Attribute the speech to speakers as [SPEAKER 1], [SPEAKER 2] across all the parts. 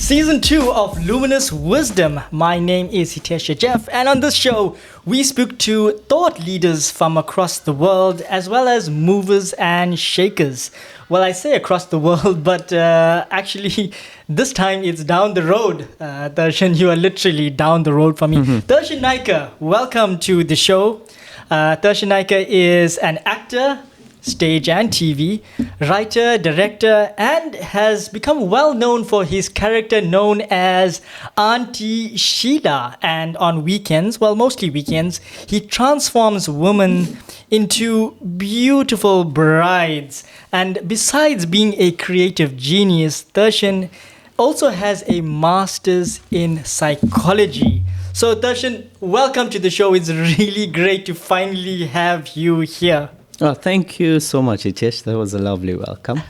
[SPEAKER 1] Season 2 of Luminous Wisdom. My name is Hitesh Jeff, and on this show, we speak to thought leaders from across the world, as well as movers and shakers. Well, I say across the world, but actually, this time it's down the road. Theshan, you are literally down the road from me. Theshen Naicker, welcome to the show. Theshen Naicker is an actor, stage and TV, writer, director, and has become well known for his character known as Auntie Sheila. And on weekends, well, mostly weekends, he transforms women into beautiful brides. And besides being a creative genius, Theshan also has a master's in psychology. So Theshan, welcome to the show. It's really great to finally have you here.
[SPEAKER 2] Oh, thank you so much, Hitesh. That was a lovely welcome.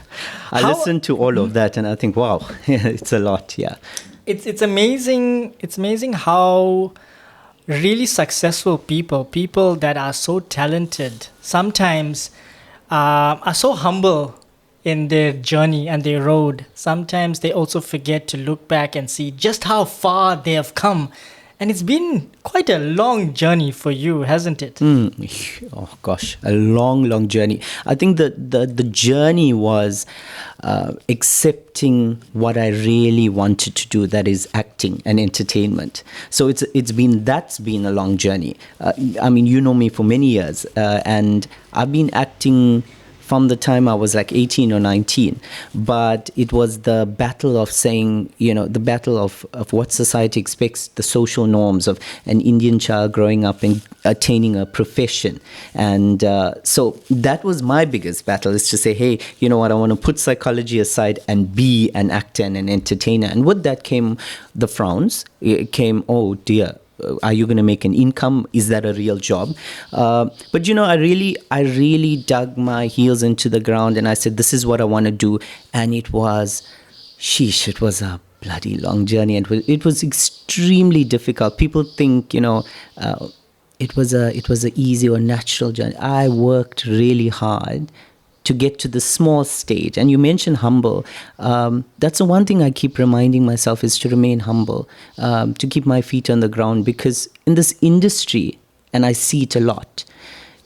[SPEAKER 2] I listened to all of that and I think, wow, it's a lot, yeah.
[SPEAKER 1] It's amazing. It's amazing how really successful people that are so talented, sometimes are so humble in their journey and their road. Sometimes they also forget to look back and see just how far they have come. And it's been quite a long journey for you, hasn't it?
[SPEAKER 2] Oh gosh, a long journey. I think the journey was accepting what I really wanted to do, that is acting and entertainment. So that's been a long journey. I mean, you know me for many years, and I've been acting from the time I was like 18 or 19. But it was the battle of saying, the battle of what society expects, the social norms of an Indian child growing up and attaining a profession. And so that was my biggest battle, is to say, hey, you know what, I want to put psychology aside and be an actor and an entertainer. And with that came the frowns. It came, oh dear, are you going to make an income? Is that a real job? But I really dug my heels into the ground and I said, this is what I want to do. And it was a bloody long journey. And it was extremely difficult. People think, it was a easy or natural journey. I worked really hard to get to the small stage. And you mentioned humble. That's the one thing I keep reminding myself, is to remain humble, to keep my feet on the ground. Because in this industry, and I see it a lot,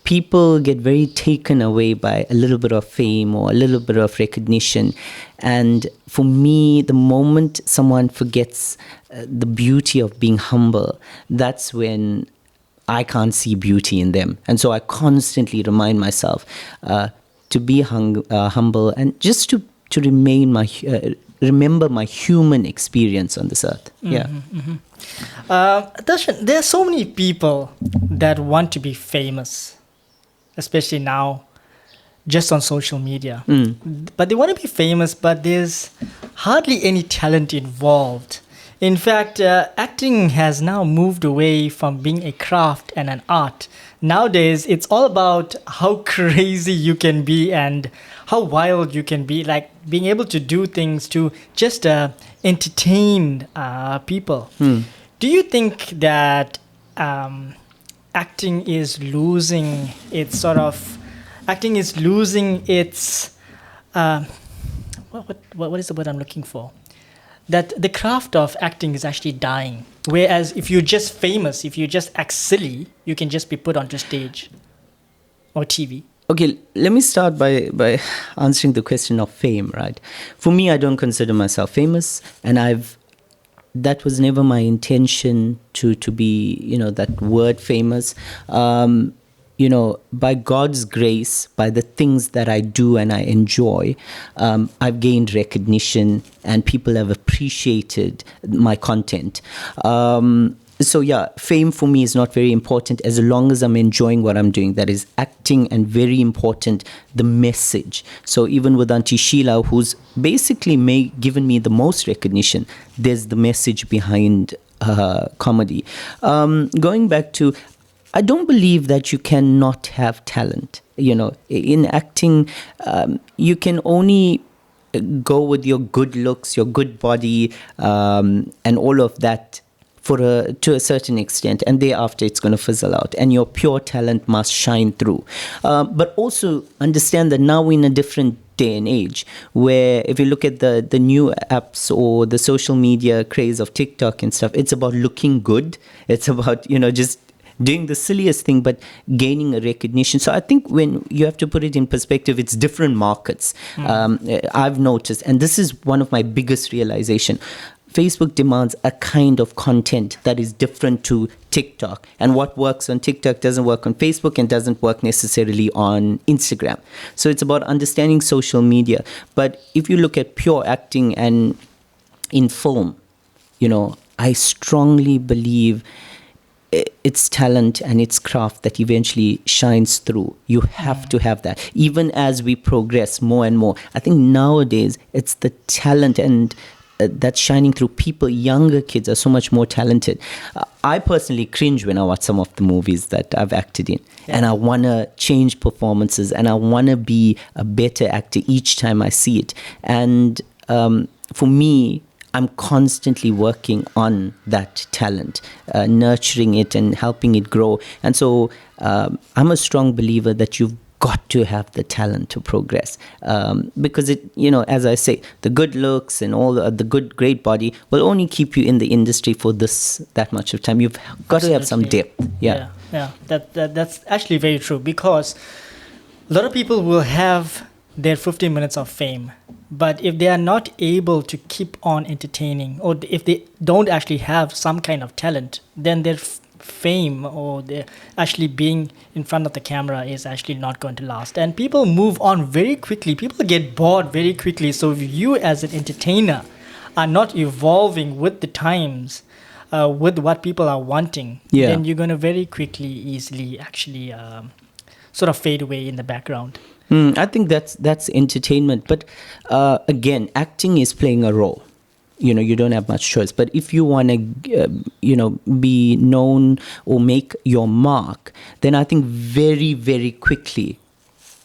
[SPEAKER 2] people get very taken away by a little bit of fame or a little bit of recognition. And for me, the moment someone forgets the beauty of being humble, that's when I can't see beauty in them. And so I constantly remind myself to be humble and just to remember my human experience on this earth.
[SPEAKER 1] Theshan, there are so many people that want to be famous, especially now, just on social media. But they want to be famous, but there's hardly any talent involved. In fact, acting has now moved away from being a craft and an art. Nowadays, it's all about how crazy you can be and how wild you can be, like being able to do things to just entertain people. Do you think that acting is losing its what is the word I'm looking for? That the craft of acting is actually dying. Whereas if you're just famous, if you just act silly, you can just be put onto stage or TV.
[SPEAKER 2] Okay, let me start by answering the question of fame, right? For me, I don't consider myself famous, and that was never my intention to be, that word famous. By God's grace, by the things that I do and I enjoy, I've gained recognition and people have appreciated my content. So yeah, fame for me is not very important as long as I'm enjoying what I'm doing. That is acting, and very important, the message. So even with Auntie Sheila, who's basically given me the most recognition, there's the message behind comedy. Going back to, I don't believe that you cannot have talent. In acting, you can only go with your good looks, your good body, and all of that to a certain extent, and thereafter it's going to fizzle out, and your pure talent must shine through. But also understand that now we're in a different day and age, where if you look at the new apps or the social media craze of TikTok and stuff, it's about looking good. It's about, just doing the silliest thing, but gaining a recognition. So I think when you have to put it in perspective, it's different markets. I've noticed, and this is one of my biggest realization. Facebook demands a kind of content that is different to TikTok. And what works on TikTok doesn't work on Facebook and doesn't work necessarily on Instagram. So it's about understanding social media. But if you look at pure acting and in film, I strongly believe it's talent and it's craft that eventually shines through. You have to have that. Even as we progress more and more, I think nowadays it's the talent and that's shining through. People, younger kids are so much more talented. I personally cringe when I watch some of the movies that I've acted in. And I want to change performances and I want to be a better actor each time I see it. And for me, I'm constantly working on that talent, nurturing it and helping it grow. And so I'm a strong believer that you've got to have the talent to progress, because it, as I say, the good looks and all the good, great body will only keep you in the industry for that much of time. You've got to have some depth. Yeah.
[SPEAKER 1] That's actually very true, because a lot of people will have their 15 minutes of fame, but if they are not able to keep on entertaining, or if they don't actually have some kind of talent, then their fame or they're actually being in front of the camera is actually not going to last. And people move on very quickly. People get bored very quickly. So if you as an entertainer are not evolving with the times, with what people are wanting, then you're going to very quickly, easily actually sort of fade away in the background.
[SPEAKER 2] I think that's entertainment. But again, acting is playing a role. You don't have much choice. But if you want to, be known or make your mark, then I think very, very quickly,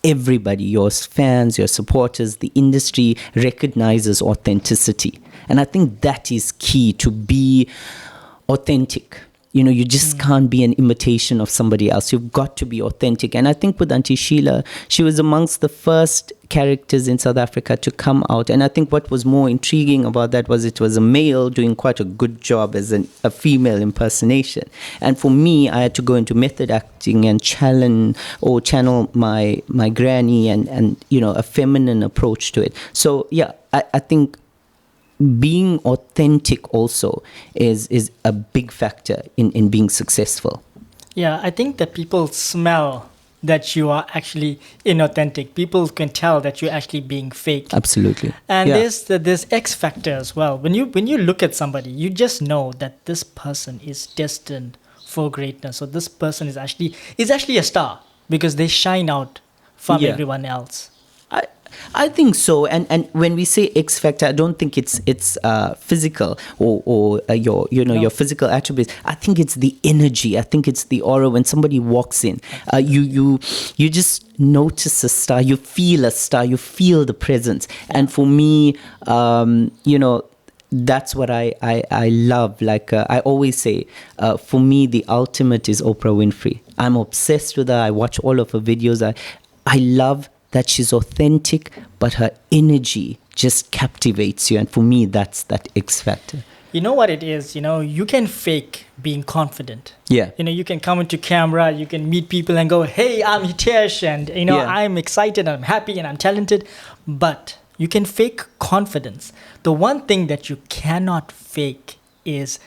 [SPEAKER 2] everybody, your fans, your supporters, the industry recognizes authenticity. And I think that is key, to be authentic. You just can't be an imitation of somebody else. You've got to be authentic. And I think with Auntie Sheila, she was amongst the first characters in South Africa to come out. And I think what was more intriguing about that was it was a male doing quite a good job as a female impersonation. And for me, I had to go into method acting and channel my granny and a feminine approach to it. So yeah, I think being authentic also is a big factor in being successful.
[SPEAKER 1] Yeah, I think that people smell that you are actually inauthentic. People can tell that you're actually being fake.
[SPEAKER 2] Absolutely.
[SPEAKER 1] And there's X factor as well. When you look at somebody, you just know that this person is destined for greatness. So this person is actually a star because they shine out from everyone else.
[SPEAKER 2] I think so, and when we say X factor, I don't think it's physical or your physical attributes. I think it's the energy. I think it's the aura. When somebody walks in, you just notice a star. You feel a star. You feel the presence. And for me, that's what I love. Like I always say, for me, the ultimate is Oprah Winfrey. I'm obsessed with her. I watch all of her videos. I love that she's authentic, but her energy just captivates you. And for me, that's that X factor.
[SPEAKER 1] You know what it is? You can fake being confident.
[SPEAKER 2] Yeah.
[SPEAKER 1] You can come into camera, you can meet people and go, hey, I'm Hitesh, and, I'm excited, I'm happy, and I'm talented. But you can fake confidence. The one thing that you cannot fake is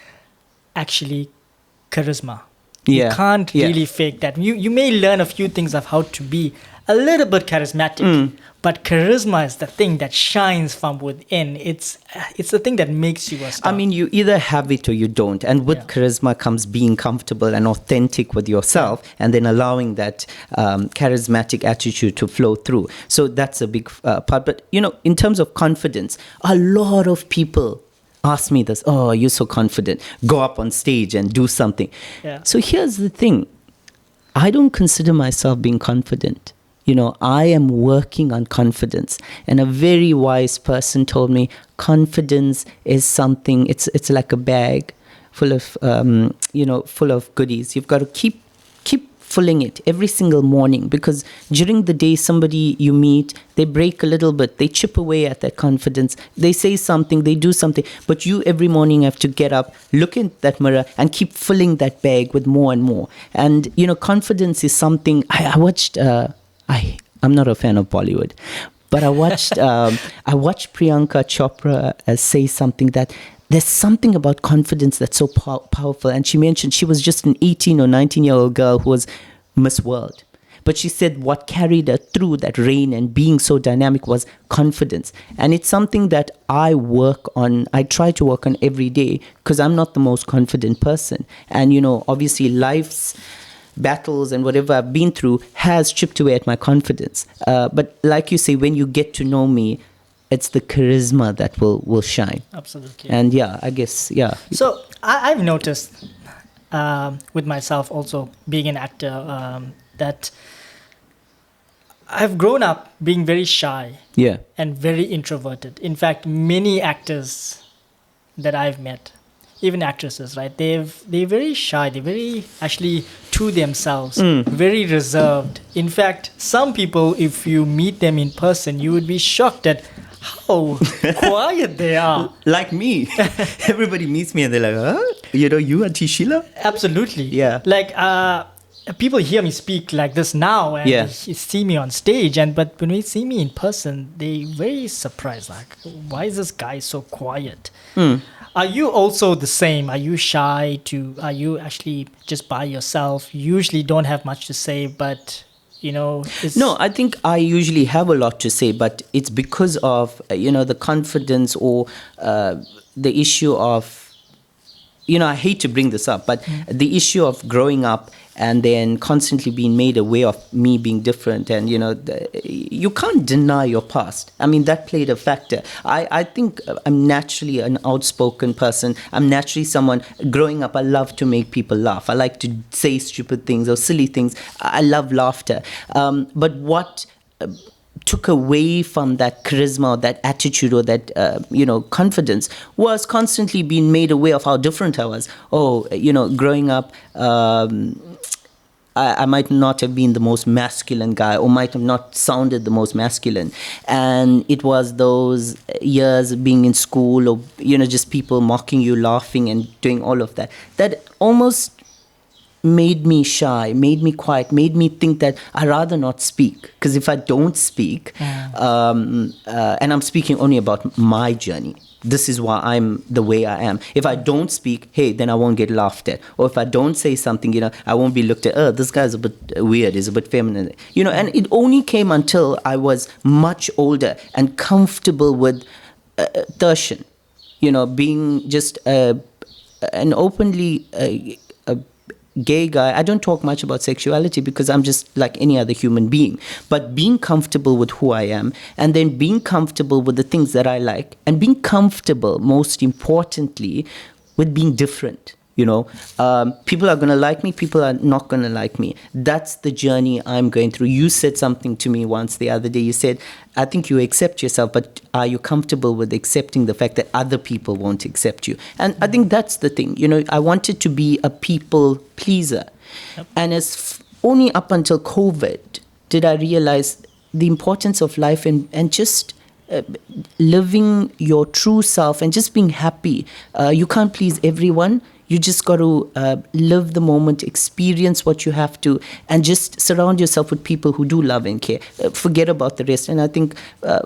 [SPEAKER 1] actually charisma. You can't really fake that. You may learn a few things of how to be a little bit charismatic, but charisma is the thing that shines from within. It's the thing that makes you a star.
[SPEAKER 2] I mean, you either have it or you don't. And with charisma comes being comfortable and authentic with yourself, and then allowing that charismatic attitude to flow through. So that's a big part. But, in terms of confidence, a lot of people ask me this, oh, you're so confident. Go up on stage and do something.
[SPEAKER 1] Yeah.
[SPEAKER 2] So here's the thing. I don't consider myself being confident. I am working on confidence. And a very wise person told me confidence is something, it's like a bag full of, full of goodies. You've got to keep filling it every single morning, because during the day, somebody you meet, they break a little bit, they chip away at that confidence, they say something, they do something, but you every morning have to get up, look in that mirror, and keep filling that bag with more and more. And confidence is something. I watched. I'm not a fan of Bollywood, but I watched Priyanka Chopra say something that there's something about confidence that's so powerful. And she mentioned she was just an 18 or 19-year-old girl who was Miss World. But she said what carried her through that rain and being so dynamic was confidence. And it's something that I try to work on every day, because I'm not the most confident person. And, obviously life's battles and whatever I've been through has chipped away at my confidence. But like you say, when you get to know me, it's the charisma that will shine.
[SPEAKER 1] Absolutely.
[SPEAKER 2] And I guess.
[SPEAKER 1] So I've noticed with myself also being an actor that I've grown up being very shy and very introverted. In fact, many actors that I've met, even actresses, right? They're very shy. They're very actually to themselves, very reserved. In fact, some people, if you meet them in person, you would be shocked at how quiet they are.
[SPEAKER 2] Like me. Everybody meets me and they're like, huh? You Auntie Sheila?
[SPEAKER 1] Absolutely.
[SPEAKER 2] Yeah.
[SPEAKER 1] Like, people hear me speak like this now and they see me on stage, but when they see me in person, they're very surprised. Like, why is this guy so quiet? Are you also the same? Are you shy? Are you actually just by yourself? Usually don't have much to say, but No,
[SPEAKER 2] I think I usually have a lot to say, but it's because of the confidence or the issue of I hate to bring this up, but the issue of growing up and then constantly being made aware of me being different, and you can't deny your past. I mean, that played a factor. I think I'm naturally an outspoken person. I'm naturally someone, growing up, I love to make people laugh. I like to say stupid things or silly things. I love laughter. But what took away from that charisma or that attitude or that confidence was constantly being made aware of how different I was. Growing up, I might not have been the most masculine guy, or might have not sounded the most masculine. And it was those years of being in school, or just people mocking you, laughing and doing all of that, that almost made me shy, made me quiet, made me think that I'd rather not speak. Because if I don't speak, and I'm speaking only about my journey, this is why I'm the way I am. If I don't speak, then I won't get laughed at. Or if I don't say something, I won't be looked at, this guy's a bit weird, he's a bit feminine. And it only came until I was much older and comfortable with Theshan, being just an openly gay guy. I don't talk much about sexuality because I'm just like any other human being. But being comfortable with who I am, and then being comfortable with the things that I like, and being comfortable, most importantly, with being different. People are going to like me, people are not going to like me. That's the journey I'm going through. You said something to me once the other day. You said, I think you accept yourself, but are you comfortable with accepting the fact that other people won't accept you? And I think that's the thing. I wanted to be a people pleaser. Yep. And only up until COVID did I realize the importance of life and just living your true self and just being happy. You can't please everyone. You just got to live the moment, experience what you have to, and just surround yourself with people who do love and care. Forget about the rest. And I think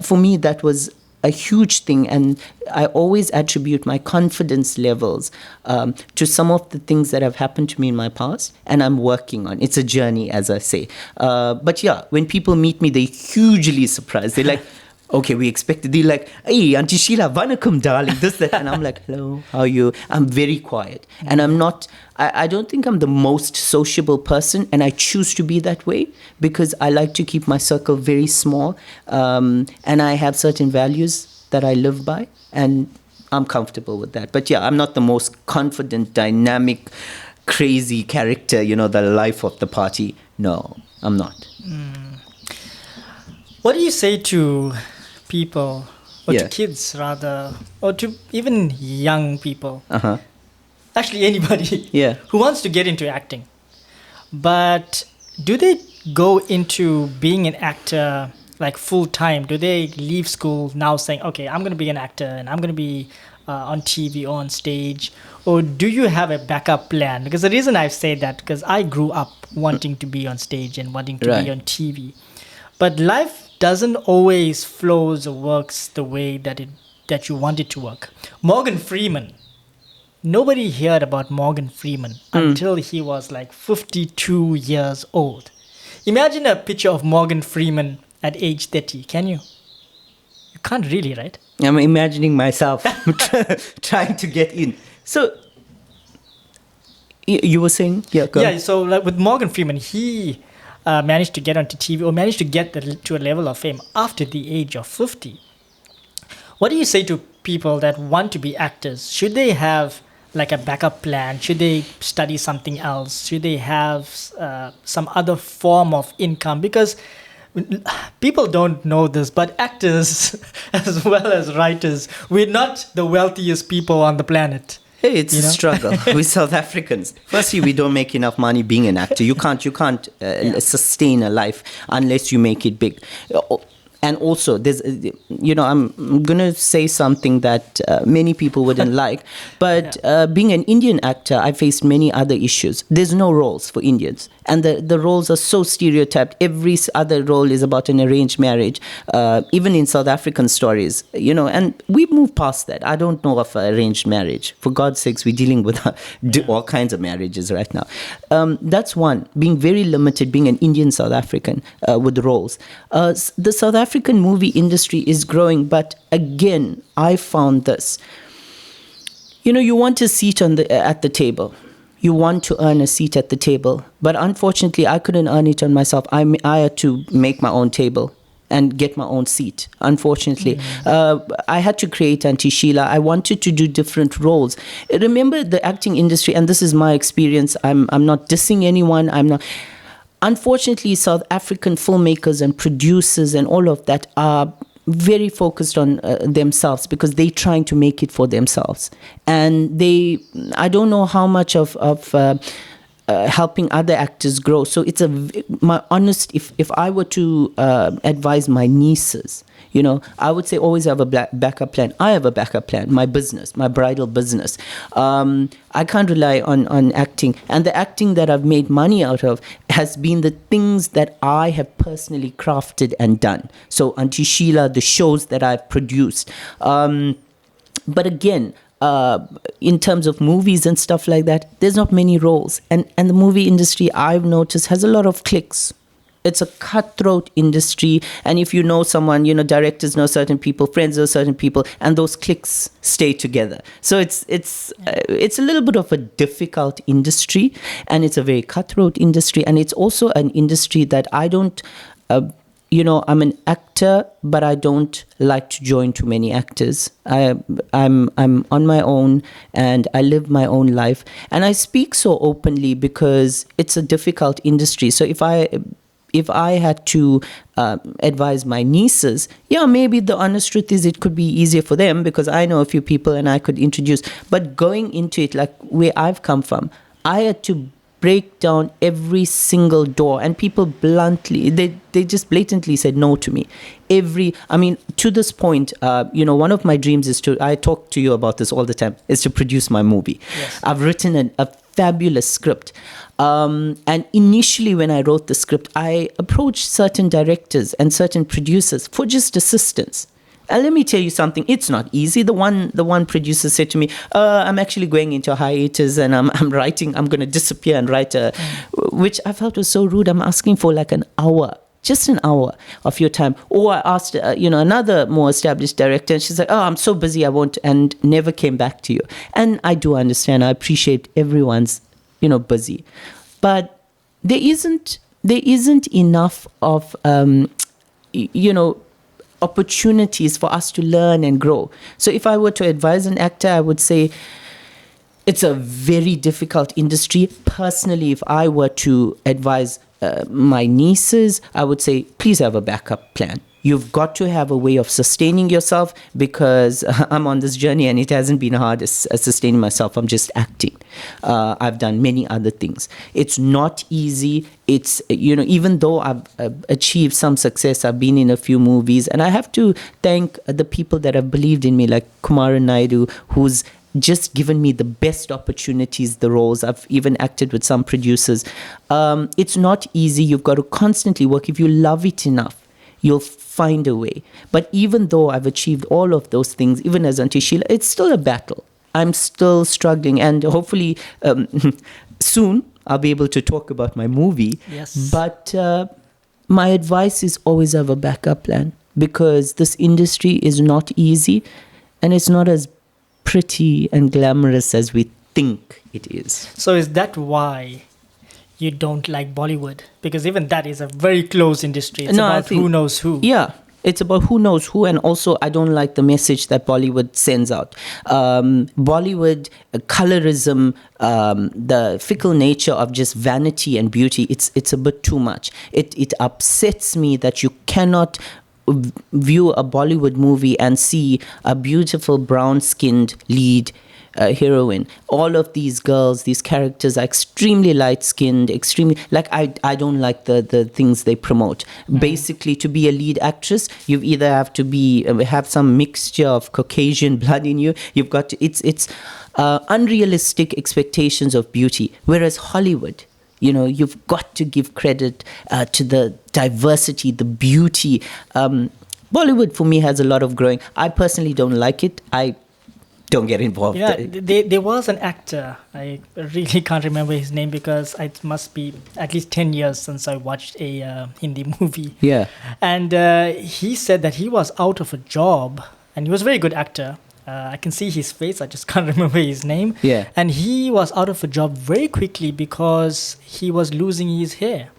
[SPEAKER 2] for me, that was a huge thing. And I always attribute my confidence levels to some of the things that have happened to me in my past, and I'm working on. It's a journey, as I say. But when people meet me, they're hugely surprised. They're like, okay, we expected. They're like, hey, Auntie Sheila, vanakkam, darling, this, that. And I'm like, hello, how are you? I'm very quiet. And I'm not, I don't think I'm the most sociable person, and I choose to be that way because I like to keep my circle very small. And I have certain values that I live by, and I'm comfortable with that. But I'm not the most confident, dynamic, crazy character, the life of the party. No, I'm not.
[SPEAKER 1] What do you say to people, or to kids rather, or to even young people, actually anybody who wants to get into acting, but do they go into being an actor like full time? Do they leave school now saying, okay, I'm going to be an actor and I'm going to be on TV or on stage? Or do you have a backup plan? Because the reason I've said that, because I grew up wanting to be on stage and wanting to
[SPEAKER 2] Right.
[SPEAKER 1] be on TV. But life doesn't always flows or works the way that you want it to work. Morgan Freeman. Nobody heard about Morgan Freeman until he was like 52 years old. Imagine a picture of Morgan Freeman at age 30. Can you? You can't really, right?
[SPEAKER 2] I'm imagining myself trying to get in. So, you were saying? Yeah, go
[SPEAKER 1] Yeah, so like with Morgan Freeman, he managed to get onto TV or managed to get to a level of fame after the age of 50. What do you say to people that want to be actors? Should they have like a backup plan? Should they study something else? Should they have some other form of income? Because people don't know this, but actors as well as writers, we're not the wealthiest people on the planet.
[SPEAKER 2] Hey, it's
[SPEAKER 1] You
[SPEAKER 2] a
[SPEAKER 1] know?
[SPEAKER 2] struggle. We South Africans. Firstly, we don't make enough money being an actor. You can't sustain a life unless you make it big. And also, there's, I'm gonna say something that many people wouldn't like, but being an Indian actor, I faced many other issues. There's no roles for Indians, and the roles are so stereotyped. Every other role is about an arranged marriage, even in South African stories, and we've moved past that. I don't know of arranged marriage. For God's sakes, we're dealing with all kinds of marriages right now. That's one, being very limited, being an Indian South African with roles. The South African movie industry is growing, but again, I found this. You want a seat at the table. You want to earn a seat at the table. But unfortunately, I couldn't earn it on myself. I had to make my own table and get my own seat, unfortunately. I had to create Auntie Sheila. I wanted to do different roles. Remember the acting industry, and this is my experience. I'm not dissing anyone. I'm not. Unfortunately, South African filmmakers and producers and all of that are very focused on themselves because they're trying to make it for themselves. And I don't know how much of helping other actors grow. So it's if I were to advise my nieces, I would say always have a backup plan. I have a backup plan, my business, my bridal business. I can't rely on acting. And the acting that I've made money out of has been the things that I have personally crafted and done. So Auntie Sheila, the shows that I've produced. But again, in terms of movies and stuff like that, there's not many roles. And the movie industry, I've noticed, has a lot of cliques. It's a cutthroat industry. And if you know someone, directors know certain people, friends know certain people, and those cliques stay together. So it's a little bit of a difficult industry, and it's a very cutthroat industry. And it's also an industry that I don't, I'm an actor, but I don't like to join too many actors. I'm on my own, and I live my own life. And I speak so openly because it's a difficult industry. So if I had to advise my nieces, maybe the honest truth is it could be easier for them because I know a few people and I could introduce. But going into it, like where I've come from, I had to break down every single door, and people bluntly, they just blatantly said no to me. To this point, one of my dreams is I talk to you about this all the time, is to produce my movie.
[SPEAKER 1] Yes.
[SPEAKER 2] I've written a fabulous script. And initially when I wrote the script, I approached certain directors and certain producers for just assistance. And let me tell you something, it's not easy. The one producer said to me, I'm actually going into a hiatus and I'm going to disappear and write which I felt was so rude. I'm asking for like an hour, just an hour of your time. Or I asked, another more established director, and she's like, I'm so busy, I won't, and never came back to you. And I do understand, I appreciate everyone's, busy. But there isn't enough of, opportunities for us to learn and grow. So if I were to advise an actor, I would say it's a very difficult industry. Personally, if I were to advise my nieces, I would say, please have a backup plan. You've got to have a way of sustaining yourself, because I'm on this journey and it hasn't been hard as sustaining myself. I'm just acting. I've done many other things. It's not easy. It's, even though I've achieved some success, I've been in a few movies, and I have to thank the people that have believed in me, like Kumar Naidu, who's just given me the best opportunities, the roles. I've even acted with some producers. It's not easy. You've got to constantly work. If you love it enough, you'll find a way. But even though I've achieved all of those things, even as Auntie Sheila, it's still a battle. I'm still struggling, and hopefully soon I'll be able to talk about my movie.
[SPEAKER 1] Yes.
[SPEAKER 2] But my advice is always have a backup plan, because this industry is not easy, and it's not as pretty and glamorous as we think it is.
[SPEAKER 1] So is that why you don't like Bollywood? Because even that is a very closed industry. It's about who knows who.
[SPEAKER 2] Yeah, it's about who knows who. And also, I don't like the message that Bollywood sends out. Bollywood, colorism, the fickle nature of just vanity and beauty, it's a bit too much. It upsets me that you cannot view a Bollywood movie and see a beautiful brown-skinned lead heroine. All of these girls, these characters are extremely light-skinned, extremely, like, I don't like the things they promote. Basically, to be a lead actress, you either have to be have some mixture of Caucasian blood in you. You've got to, it's unrealistic expectations of beauty. Whereas Hollywood, you've got to give credit to the diversity, the beauty. Bollywood, for me, has a lot of growing. I personally don't like it. I don't get involved.
[SPEAKER 1] Yeah, there was an actor. I really can't remember his name, because it must be at least 10 years since I watched a Hindi movie.
[SPEAKER 2] Yeah.
[SPEAKER 1] And he said that he was out of a job, and he was a very good actor. I can see his face. I just can't remember his name.
[SPEAKER 2] Yeah.
[SPEAKER 1] And he was out of a job very quickly because he was losing his hair.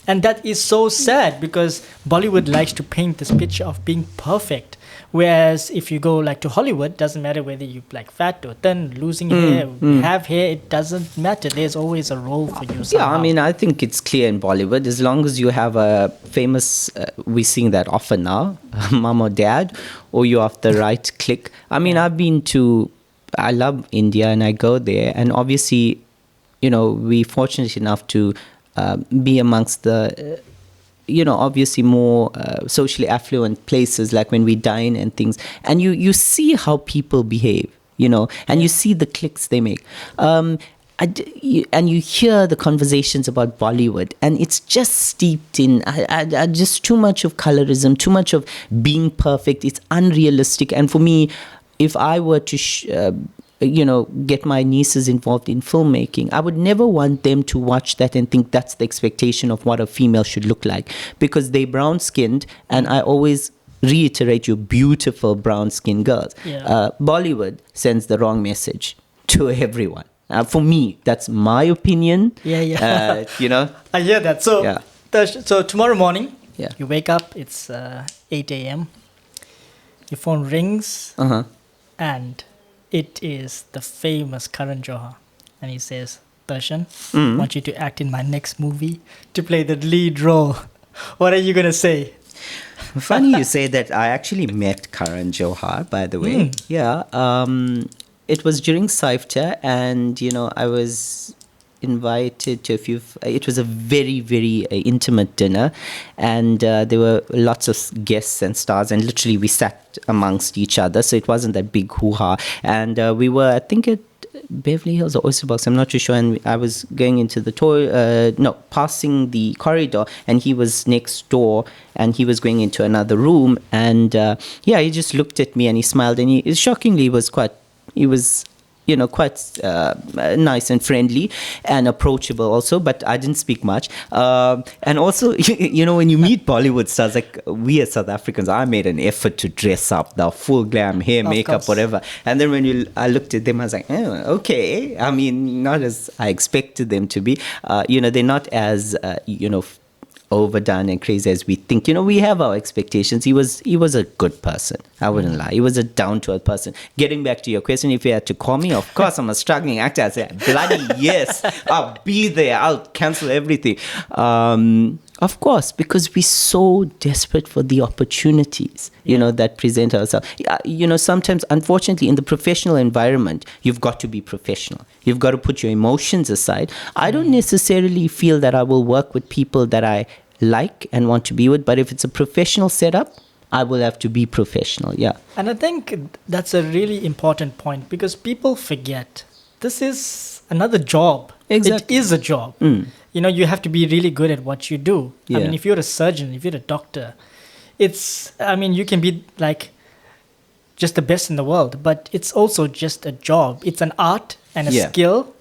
[SPEAKER 1] And that is so sad, because Bollywood likes to paint this picture of being perfect. Whereas if you go like to Hollywood, doesn't matter whether you like fat or thin, losing hair, have hair, it doesn't matter. There's always a role for you somehow.
[SPEAKER 2] Yeah, I mean, I think it's clear in Bollywood, as long as you have a famous, we're seeing that often now, mom or dad, or you have the right clique. I mean, I love India and I go there, and obviously, we're fortunate enough to be amongst the obviously more socially affluent places, like when we dine and things, and you see how people behave, and you see the cliques they make. And you hear the conversations about Bollywood, and it's just steeped in just too much of colorism, too much of being perfect. It's unrealistic. And for me, if I were to get my nieces involved in filmmaking, I would never want them to watch that and think that's the expectation of what a female should look like, because they're brown-skinned, and I always reiterate, you're beautiful brown-skinned girls.
[SPEAKER 1] Yeah.
[SPEAKER 2] Bollywood sends the wrong message to everyone. For me, that's my opinion.
[SPEAKER 1] Yeah. I hear that. So,
[SPEAKER 2] yeah.
[SPEAKER 1] So tomorrow morning,
[SPEAKER 2] Yeah.
[SPEAKER 1] you wake up, it's 8 a.m., your phone rings, and it is the famous Karan Johar. And he says, Theshan, I want you to act in my next movie to play the lead role. What are you going to say?
[SPEAKER 2] Funny you say that. I actually met Karan Johar, by the way. Yeah. It was during Saifta, and, I was invited to a few. It was a very, very intimate dinner, and there were lots of guests and stars, and literally we sat amongst each other, so it wasn't that big hoo-ha. And we were, I think, at Beverly Hills or Oyster Box, I'm not too sure, and I was going into the passing the corridor, and he was next door, and he was going into another room, and he just looked at me and he smiled, and he shockingly was quite nice and friendly and approachable also, but I didn't speak much. And also, when you meet Bollywood stars, like we as South Africans, I made an effort to dress up, the full glam, hair, makeup, whatever. And then when I looked at them, I was like, oh, okay. I mean, not as I expected them to be. They're not as, overdone and crazy as we think. We have our expectations. He was a good person. I wouldn't lie. He was a down-to-earth person. Getting back to your question, if you had to call me, of course, I'm a struggling actor. I say, bloody yes, I'll be there. I'll cancel everything. Of course, because we're so desperate for the opportunities, that present ourselves. Sometimes, unfortunately, in the professional environment, you've got to be professional. You've got to put your emotions aside. I don't necessarily feel that I will work with people that I like and want to be with, but if it's a professional setup, I will have to be professional, yeah.
[SPEAKER 1] And I think that's a really important point because people forget this is another job.
[SPEAKER 2] Exactly.
[SPEAKER 1] It is a job. You have to be really good at what you do.
[SPEAKER 2] Yeah.
[SPEAKER 1] I mean, if you're a surgeon, if you're a doctor, you can be like just the best in the world, but it's also just a job. It's an art and a skill,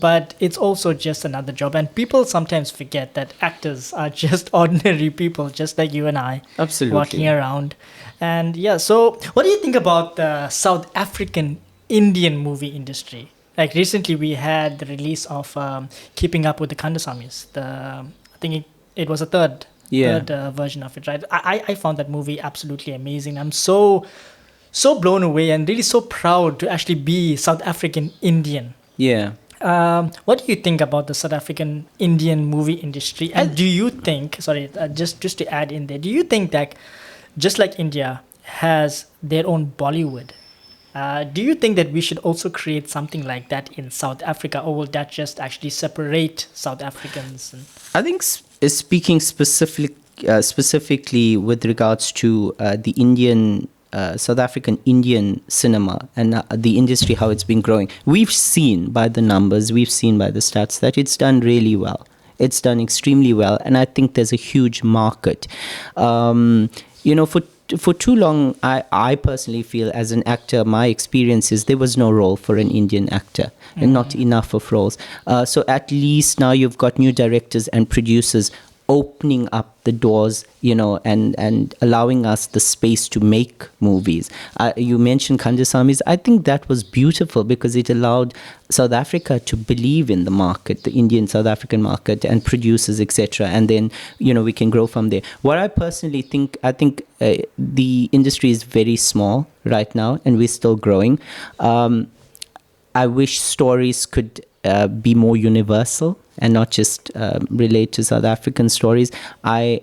[SPEAKER 1] but it's also just another job. And people sometimes forget that actors are just ordinary people, just like you and I.
[SPEAKER 2] Absolutely.
[SPEAKER 1] Walking around. And so what do you think about the South African Indian movie industry? Like recently we had the release of Keeping Up with the Kandasamis. I think it was a third version of it, right? I found that movie absolutely amazing. I'm so blown away and really so proud to actually be South African Indian.
[SPEAKER 2] Yeah.
[SPEAKER 1] What do you think about the South African Indian movie industry? And do you think, just to add in there, do you think that just like India has their own Bollywood, do you think that we should also create something like that in South Africa, or will that just actually separate South Africans?
[SPEAKER 2] I think speaking specifically with regards to the Indian South African Indian cinema and the industry, how it's been growing. We've seen by the numbers, we've seen by the stats that it's done really well. It's done extremely well. And I think there's a huge market. For too long, I personally feel as an actor, my experience is there was no role for an Indian actor and not enough of roles. So at least now you've got new directors and producers opening up the doors, and allowing us the space to make movies. You mentioned Kandasamis. I think that was beautiful because it allowed South Africa to believe in the market, the Indian South African market, and producers, etc. And then, we can grow from there. What I personally think, the industry is very small right now, and we're still growing. I wish stories could be more universal and not just relate to South African stories. I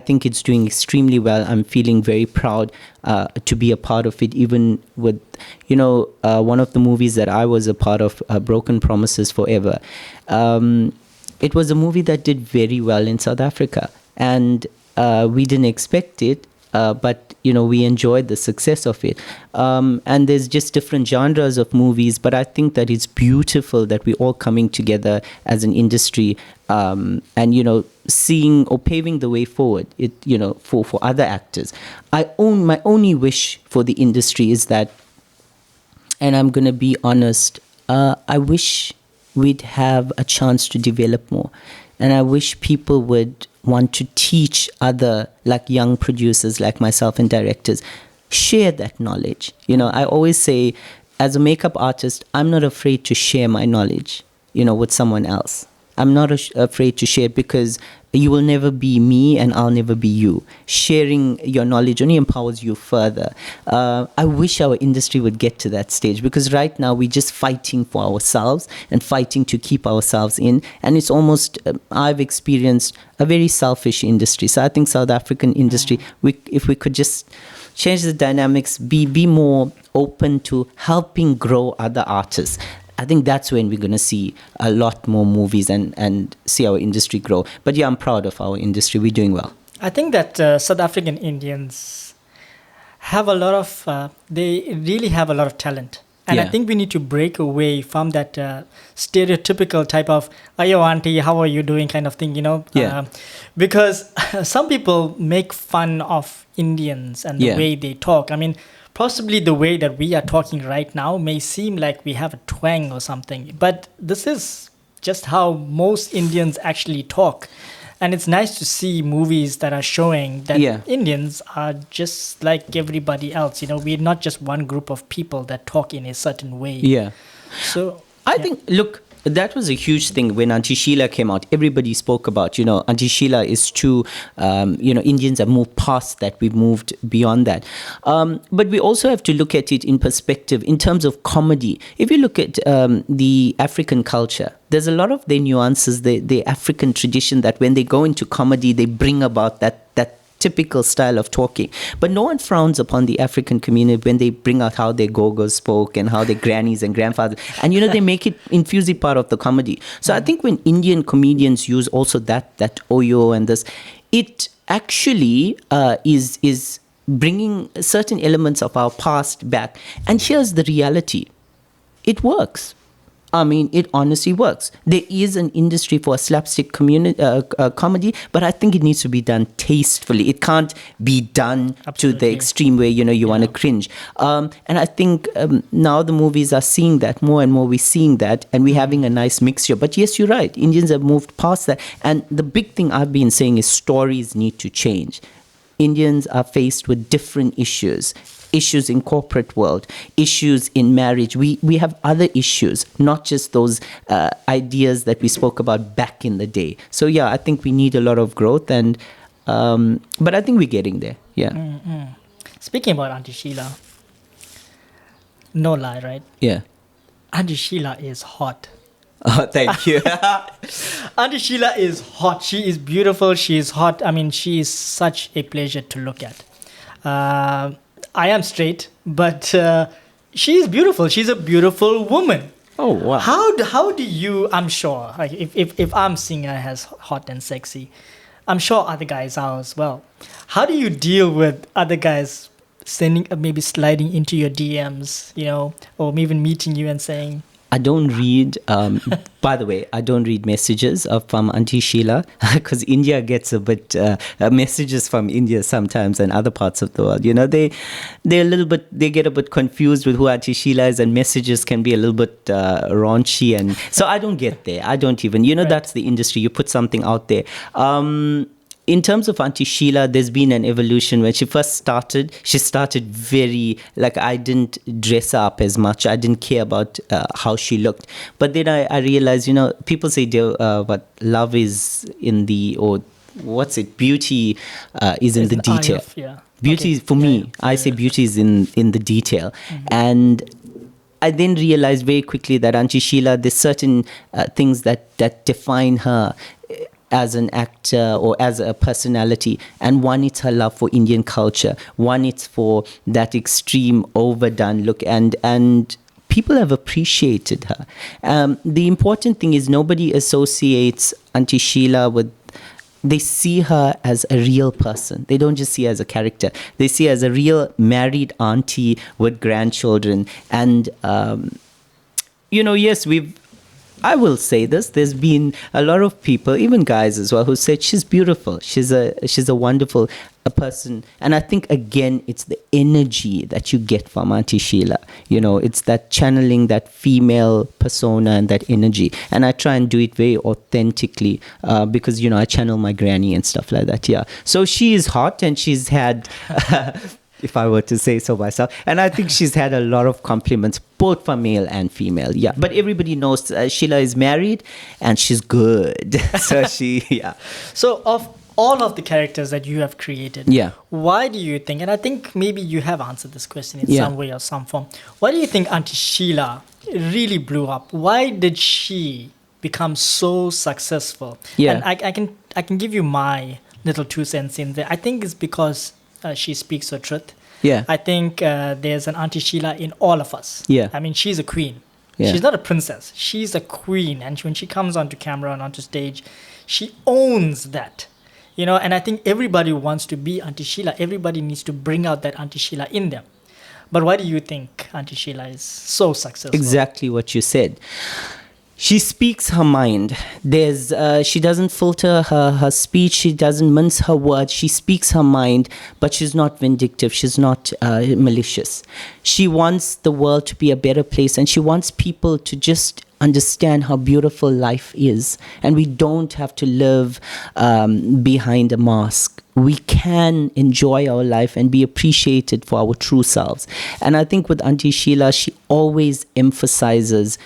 [SPEAKER 2] think it's doing extremely well. I'm feeling very proud to be a part of it, even with, one of the movies that I was a part of, Broken Promises Forever. It was a movie that did very well in South Africa, and we didn't expect it. But we enjoyed the success of it. And there's just different genres of movies, but I think that it's beautiful that we're all coming together as an industry, and seeing or paving the way forward. For other actors. My only wish for the industry is that, and I'm gonna be honest, I wish we'd have a chance to develop more, and I wish people would want to teach other, like young producers like myself and directors, share that knowledge. I always say, as a makeup artist, I'm not afraid to share my knowledge, with someone else. I'm not afraid to share, because you will never be me and I'll never be you. Sharing your knowledge only empowers you further. I wish our industry would get to that stage, because right now we're just fighting for ourselves and fighting to keep ourselves in. And it's almost, I've experienced a very selfish industry. So I think South African industry, if we could just change the dynamics, be more open to helping grow other artists, I think that's when we're going to see a lot more movies and see our industry grow. But yeah, I'm proud of our industry. We're doing well.
[SPEAKER 1] I think that South African Indians have a lot of, they really have a lot of talent. And I think we need to break away from that stereotypical type of, "Ayo, auntie, how are you doing?" kind of thing, because some people make fun of Indians and the way they talk. I mean, possibly the way that we are talking right now may seem like we have a twang or something, but this is just how most Indians actually talk. And it's nice to see movies that are showing that Indians are just like everybody else. We're not just one group of people that talk in a certain way.
[SPEAKER 2] Yeah.
[SPEAKER 1] So
[SPEAKER 2] I think, look, That was a huge thing when Auntie Sheila came out. Everybody spoke about, Auntie Sheila is too, Indians have moved past that. We've moved beyond that. But we also have to look at it in perspective in terms of comedy. If you look at the African culture, there's a lot of the nuances, the African tradition that when they go into comedy, they bring about that typical style of talking. But no one frowns upon the African community when they bring out how their go-go's spoke and how their grannies and grandfathers, and they make it infuse it part of the comedy. So I think when Indian comedians use also that oyo and this, it actually is bringing certain elements of our past back. And here's the reality. It works. I mean, it honestly works. There is an industry for a slapstick comedy, but I think it needs to be done tastefully. It can't be done to the extreme where, you want to cringe. And I think now the movies are seeing that more and more. We're seeing that, and we're having a nice mixture. But yes, you're right. Indians have moved past that. And the big thing I've been saying is stories need to change. Indians are faced with different issues in corporate world, issues in marriage. We have other issues, not just those ideas that we spoke about back in the day. So yeah, I think we need a lot of growth, and but I think we're getting there. Yeah.
[SPEAKER 1] Mm-hmm. Speaking about Auntie Sheila, no lie, right?
[SPEAKER 2] Yeah.
[SPEAKER 1] Auntie Sheila is hot.
[SPEAKER 2] Oh, thank you.
[SPEAKER 1] Auntie Sheila is hot. She is beautiful. She is hot. I mean, she is such a pleasure to look at. I am straight, but she is beautiful. She's a beautiful woman.
[SPEAKER 2] Oh, wow.
[SPEAKER 1] How do you, I'm sure, like if I'm seeing her as hot and sexy, I'm sure other guys are as well. How do you deal with other guys maybe sliding into your DMs, or even meeting you and saying,
[SPEAKER 2] I don't read, by the way, I don't read messages from Auntie Sheila because India gets a bit, messages from India sometimes and other parts of the world. They get a bit confused with who Auntie Sheila is, and messages can be a little bit raunchy. And so I don't get there. I don't even,
[SPEAKER 1] Right.
[SPEAKER 2] That's the industry. You put something out there. In terms of Auntie Sheila, there's been an evolution. When she first started, she started very, I didn't dress her up as much. I didn't care about how she looked. But then I realized, people say what love is in beauty is in the detail. Beauty, for me, I say beauty is in the detail.
[SPEAKER 1] Mm-hmm.
[SPEAKER 2] And I then realized very quickly that Auntie Sheila, there's certain things that define her as an actor or as a personality. And one, it's her love for Indian culture. One, it's for that extreme overdone look. And people have appreciated her. The important thing is nobody associates Auntie Sheila with, they see her as a real person. They don't just see her as a character. They see her as a real married auntie with grandchildren. And, yes, I will say this, there's been a lot of people, even guys as well, who said she's beautiful. She's a wonderful person. And I think, again, it's the energy that you get from Auntie Sheila. It's that channeling, that female persona and that energy. And I try and do it very authentically because, I channel my granny and stuff like that. Yeah. So she is hot, and she's had... if I were to say so myself. And I think she's had a lot of compliments, both for male and female. Yeah. But everybody knows Sheila is married and she's good. So
[SPEAKER 1] So of all of the characters that you have created, why do you think, and I think maybe you have answered this question in some way or some form, why do you think Auntie Sheila really blew up? Why did she become so successful?
[SPEAKER 2] Yeah.
[SPEAKER 1] And I can give you my little 2 cents in there. I think it's because she speaks her truth.
[SPEAKER 2] Yeah.
[SPEAKER 1] I think there's an Auntie Sheila in all of us.
[SPEAKER 2] Yeah.
[SPEAKER 1] I mean, she's a queen.
[SPEAKER 2] Yeah.
[SPEAKER 1] She's not a princess. She's a queen. And when she comes onto camera and onto stage, she owns that. And I think everybody wants to be Auntie Sheila. Everybody needs to bring out that Auntie Sheila in them. But why do you think Auntie Sheila is so successful?
[SPEAKER 2] Exactly what you said. She speaks her mind. She doesn't filter her speech. She doesn't mince her words. She speaks her mind, but she's not vindictive. She's not malicious. She wants the world to be a better place, and she wants people to just understand how beautiful life is. And we don't have to live behind a mask. We can enjoy our life and be appreciated for our true selves. And I think with Auntie Sheila, she always emphasizes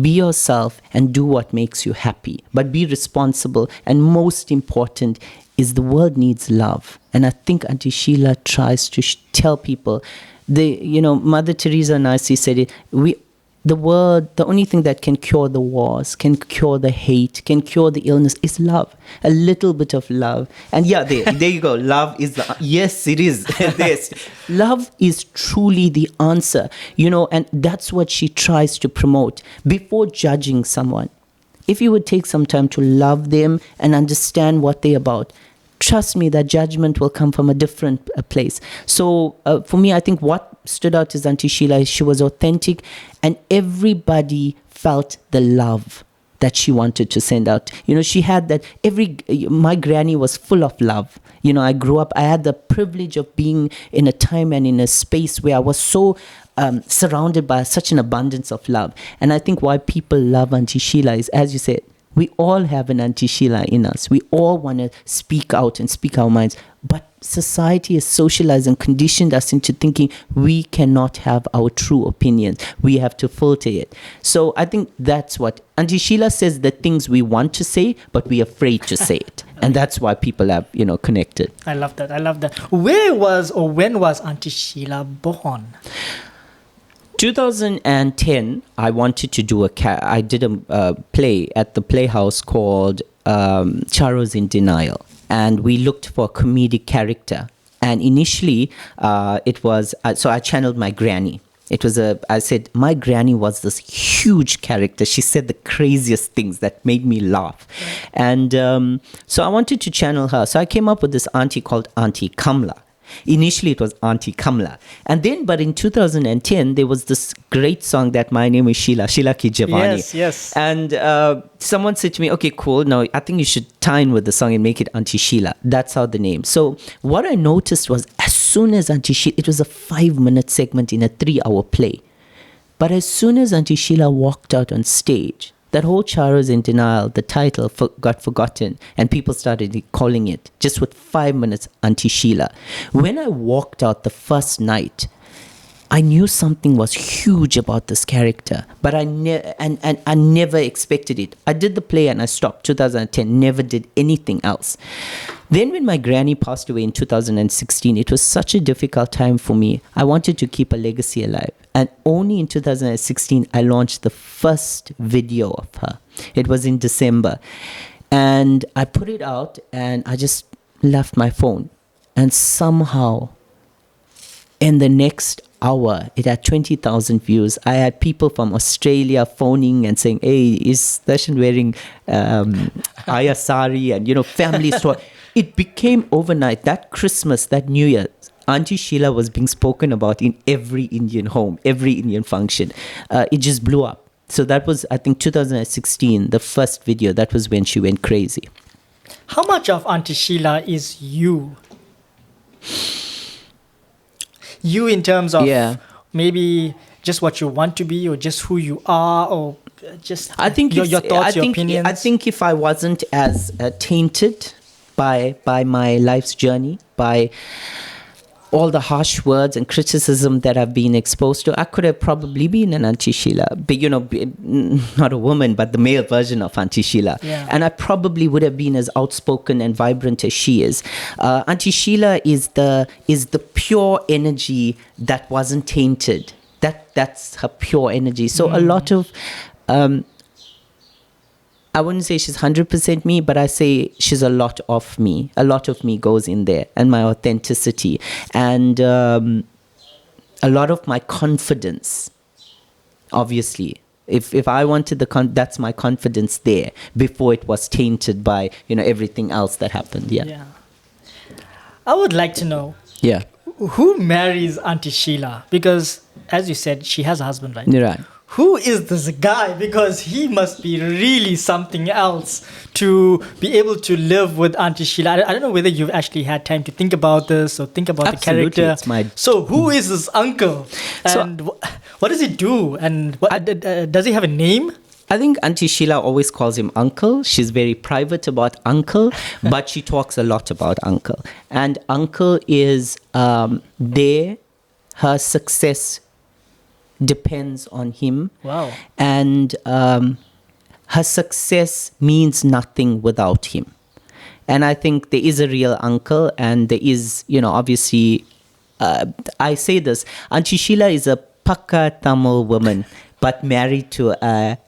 [SPEAKER 2] Be yourself and do what makes you happy, but be responsible. And most important is the world needs love. And I think Auntie Sheila tries to tell people, Mother Teresa nicely said it, the only thing that can cure the wars, can cure the hate, can cure the illness is love. A little bit of love. And there you go. Love is yes, it is. Yes. Love is truly the answer, and that's what she tries to promote before judging someone. If you would take some time to love them and understand what they're about, trust me, that judgment will come from a different place. So for me, I think what stood out is Auntie Sheila. She was authentic, and everybody felt the love that she wanted to send out. She had that. My granny was full of love. I grew up, I had the privilege of being in a time and in a space where I was so surrounded by such an abundance of love. And I think why people love Auntie Sheila is, as you said, we all have an Auntie Sheila in us. We all want to speak out and speak our minds. But society has socialized and conditioned us into thinking we cannot have our true opinions. We have to filter it. So I think that's what Auntie Sheila says, the things we want to say, but we're afraid to say it. And that's why people have, connected.
[SPEAKER 1] I love that. When was Auntie Sheila born?
[SPEAKER 2] 2010, I wanted to do I did a play at the Playhouse called Charos in Denial. And we looked for a comedic character. And initially, it was, so I channeled my granny. I said, my granny was this huge character. She said the craziest things that made me laugh. And so I wanted to channel her. So I came up with this auntie called Auntie Kamla. Initially, it was Auntie Kamla. And then, but in 2010, there was this great song that My Name is Sheila, Sheila Ki Javani.
[SPEAKER 1] Yes.
[SPEAKER 2] And someone said to me, okay, cool. Now, I think you should tie in with the song and make it Auntie Sheila. That's how the name. So what I noticed was as soon as Auntie Sheila, it was a 5-minute segment in a 3-hour play. But as soon as Auntie Sheila walked out on stage, that whole Charos in Denial, the title got forgotten, and people started calling it, just with 5 minutes, Auntie Sheila. When I walked out the first night, I knew something was huge about this character, but I never expected it. I did the play and I stopped. 2010, never did anything else. Then when my granny passed away in 2016, it was such a difficult time for me. I wanted to keep a legacy alive. And only in 2016, I launched the first video of her. It was in December. And I put it out and I just left my phone. And somehow, in the next hour, it had 20,000 views. I had people from Australia phoning and saying, hey, is Theshan wearing Ayasari? And, family story. It became overnight, that Christmas, that New Year, Auntie Sheila was being spoken about in every Indian home, every Indian function. It just blew up. So that was, I think, 2016, the first video. That was when she went crazy.
[SPEAKER 1] How much of Auntie Sheila is you? You in terms of maybe just what you want to be, or just who you are, or just your thoughts, your opinions?
[SPEAKER 2] I think if I wasn't as tainted by my life's journey, by all the harsh words and criticism that I've been exposed to, I could have probably been an Auntie Sheila, not a woman, but the male version of Auntie Sheila.
[SPEAKER 1] Yeah.
[SPEAKER 2] And I probably would have been as outspoken and vibrant as she is. Auntie Sheila is the pure energy that wasn't tainted. That's her pure energy. So a lot of, I wouldn't say she's 100% me, but I say she's a lot of me. A lot of me goes in there, and my authenticity, and a lot of my confidence. Obviously, if I wanted that's my confidence there before it was tainted by everything else that happened. Yeah.
[SPEAKER 1] I would like to know.
[SPEAKER 2] Yeah.
[SPEAKER 1] Who marries Auntie Sheila? Because, as you said, she has a husband, right?
[SPEAKER 2] Right.
[SPEAKER 1] Who is this guy? Because he must be really something else to be able to live with Auntie Sheila. I don't know whether you've actually had time to think about this or think about
[SPEAKER 2] Absolutely,
[SPEAKER 1] the character.
[SPEAKER 2] it's my...
[SPEAKER 1] So who is this uncle? And what does he do? And does he have a name?
[SPEAKER 2] I think Auntie Sheila always calls him uncle. She's very private about uncle, but she talks a lot about uncle. And uncle is there. Her success depends on him.
[SPEAKER 1] Wow.
[SPEAKER 2] And her success means nothing without him. And I think there is a real uncle, and there is, obviously, I say this, Auntie Sheila is a Pakka Tamil woman, but married to a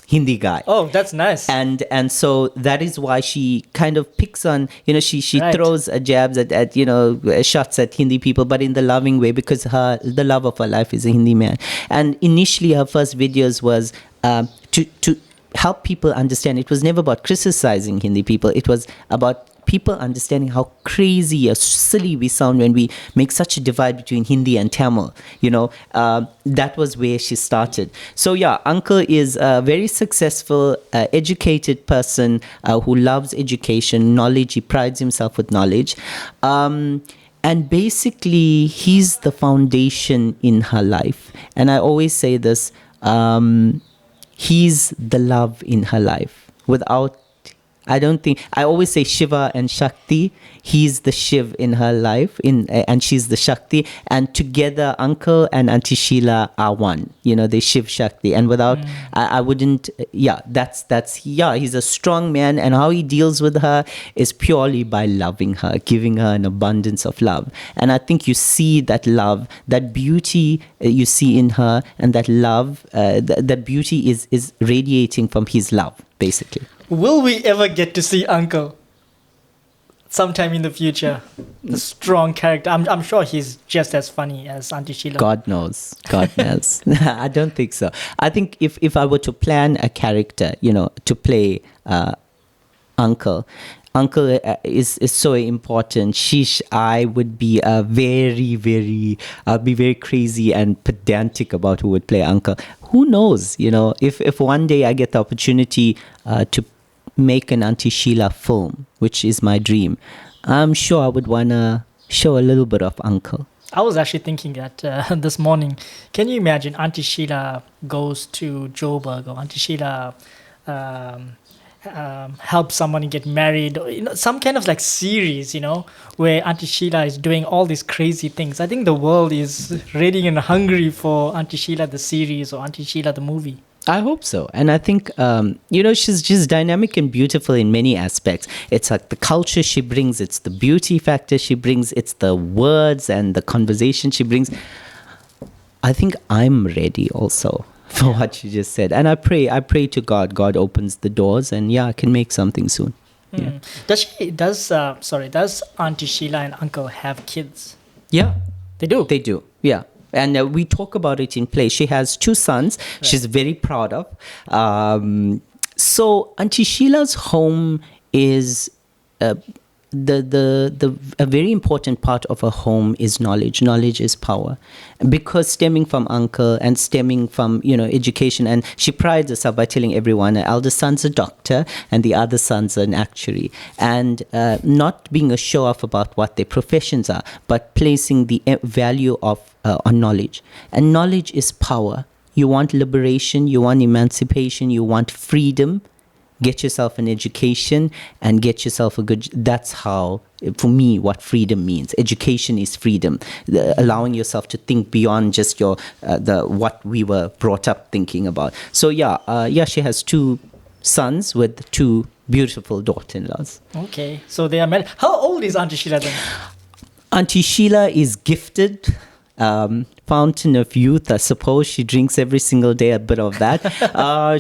[SPEAKER 2] Hindi guy.
[SPEAKER 1] Oh, that's nice.
[SPEAKER 2] And so that is why she kind of picks on, she
[SPEAKER 1] Right.
[SPEAKER 2] throws jabs at shots at Hindi people, but in the loving way, because the love of her life is a Hindi man. And initially her first videos was to help people understand. It was never about criticizing Hindi people. It was about people understanding how crazy or silly we sound when we make such a divide between Hindi and Tamil. That was where she started. So yeah, Uncle is a very successful, educated person who loves education, knowledge. He prides himself with knowledge. And basically, he's the foundation in her life. And I always say this, he's the love in her life. I always say Shiva and Shakti. He's the Shiv in her life, and she's the Shakti. And together, Uncle and Auntie Sheila are one. They Shiv Shakti. And without, I wouldn't, he's a strong man. And how he deals with her is purely by loving her, giving her an abundance of love. And I think you see that love, that beauty you see in her, and that love, that beauty is radiating from his love, basically.
[SPEAKER 1] Will we ever get to see Uncle sometime in the future? The strong character. I'm sure he's just as funny as Auntie Sheila.
[SPEAKER 2] God knows. God knows. I don't think so. I think if I were to plan a character, to play Uncle is so important. Sheesh, I would be I'd be very crazy and pedantic about who would play Uncle. Who knows? If one day I get the opportunity to make an Auntie Sheila film, which is my dream, I'm sure I would want to show a little bit of Uncle.
[SPEAKER 1] I was actually thinking that this morning. Can you imagine Auntie Sheila goes to Joburg, or Auntie Sheila helps someone get married, or, some kind of like series, where Auntie Sheila is doing all these crazy things. I think the world is ready and hungry for Auntie Sheila the series or Auntie Sheila the movie.
[SPEAKER 2] I hope so. And I think, she's just dynamic and beautiful in many aspects. It's like the culture she brings, it's the beauty factor she brings, it's the words and the conversation she brings. I think I'm ready also for what you just said. And I pray to God opens the doors, and I can make something soon. Yeah.
[SPEAKER 1] Does Auntie Sheila and Uncle have kids?
[SPEAKER 2] Yeah.
[SPEAKER 1] They do?
[SPEAKER 2] They do, yeah. And we talk about it in play. She has 2 sons. Right. She's very proud of. So Auntie Sheila's home is a very important part of her home is knowledge. Knowledge is power, because stemming from Uncle and stemming from education, and she prides herself by telling everyone her eldest son's a doctor and the other son's an actuary, and not being a show off about what their professions are, but placing the value of on knowledge. And knowledge is power. You want liberation, you want emancipation, you want freedom. Get yourself an education and get yourself a good... That's how, for me, what freedom means. Education is freedom. Allowing yourself to think beyond just your what we were brought up thinking about. So she has 2 sons with 2 beautiful daughter-in-laws.
[SPEAKER 1] Okay, so they are married. How old is Auntie Sheila then?
[SPEAKER 2] Auntie Sheila is gifted. Fountain of youth, I suppose. She drinks every single day a bit of that. I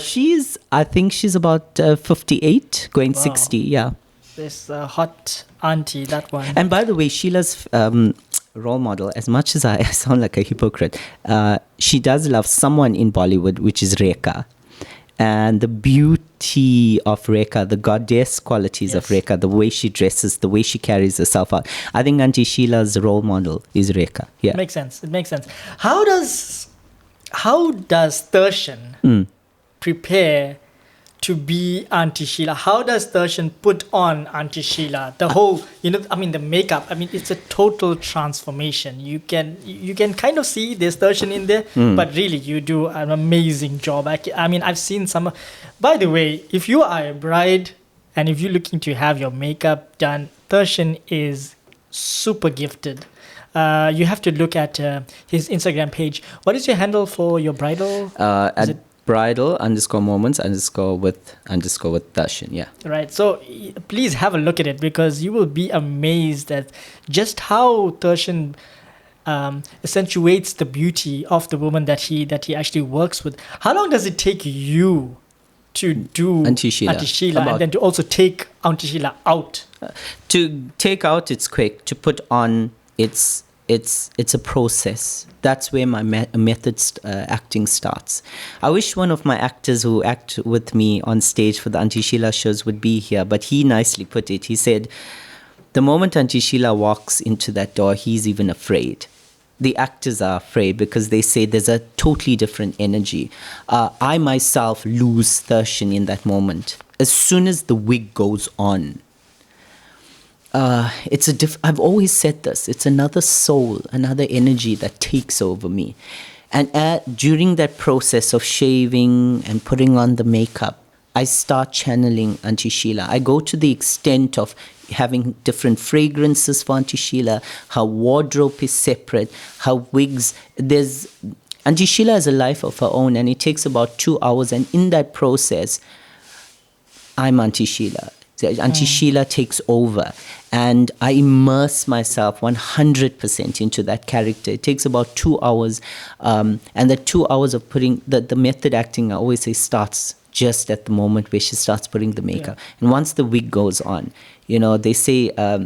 [SPEAKER 2] think she's about 58, going 60, yeah.
[SPEAKER 1] This hot auntie, that one.
[SPEAKER 2] And by the way, Sheila's role model, as much as I sound like a hypocrite, she does love someone in Bollywood, which is Rekha. And the beauty of Rekha, the goddess qualities of Rekha, the way she dresses, the way she carries herself out. I think Auntie Sheila's role model is Rekha. Yeah,
[SPEAKER 1] it makes sense. How does Theshan prepare to be Auntie Sheila? How does Theshan put on Auntie Sheila? The whole, the makeup. It's a total transformation. You can kind of see there's Theshan in there, but really you do an amazing job. I've seen some. By the way, if you are a bride and if you're looking to have your makeup done, Theshan is super gifted. You have to look at his Instagram page. What is your handle for your bridal? Is
[SPEAKER 2] At bridal _ moments _ with Theshan. Yeah.
[SPEAKER 1] Right. So please have a look at it, because you will be amazed at just how Theshan accentuates the beauty of the woman that he actually works with. How long does it take you to do
[SPEAKER 2] Auntie Sheila.
[SPEAKER 1] And then to also take Auntie Sheila out?
[SPEAKER 2] To take out, it's quick. To put on, it's a process. That's where my method acting starts. I wish one of my actors who act with me on stage for the Auntie Sheila shows would be here, but he nicely put it. He said, the moment Auntie Sheila walks into that door, he's even afraid. The actors are afraid because they say there's a totally different energy. I myself lose Theshan in that moment. As soon as the wig goes on, I've always said this. It's another soul, another energy that takes over me. And during that process of shaving and putting on the makeup, I start channeling Auntie Sheila. I go to the extent of having different fragrances for Auntie Sheila. Her wardrobe is separate. Her wigs. Auntie Sheila has a life of her own, and it takes about 2 hours. And in that process, I'm Auntie Sheila. Auntie Sheila takes over, and I immerse myself 100% into that character. It takes about 2 hours, and the 2 hours of putting the method acting, I always say, starts just at the moment where she starts putting the makeup. And once the wig goes on, they say I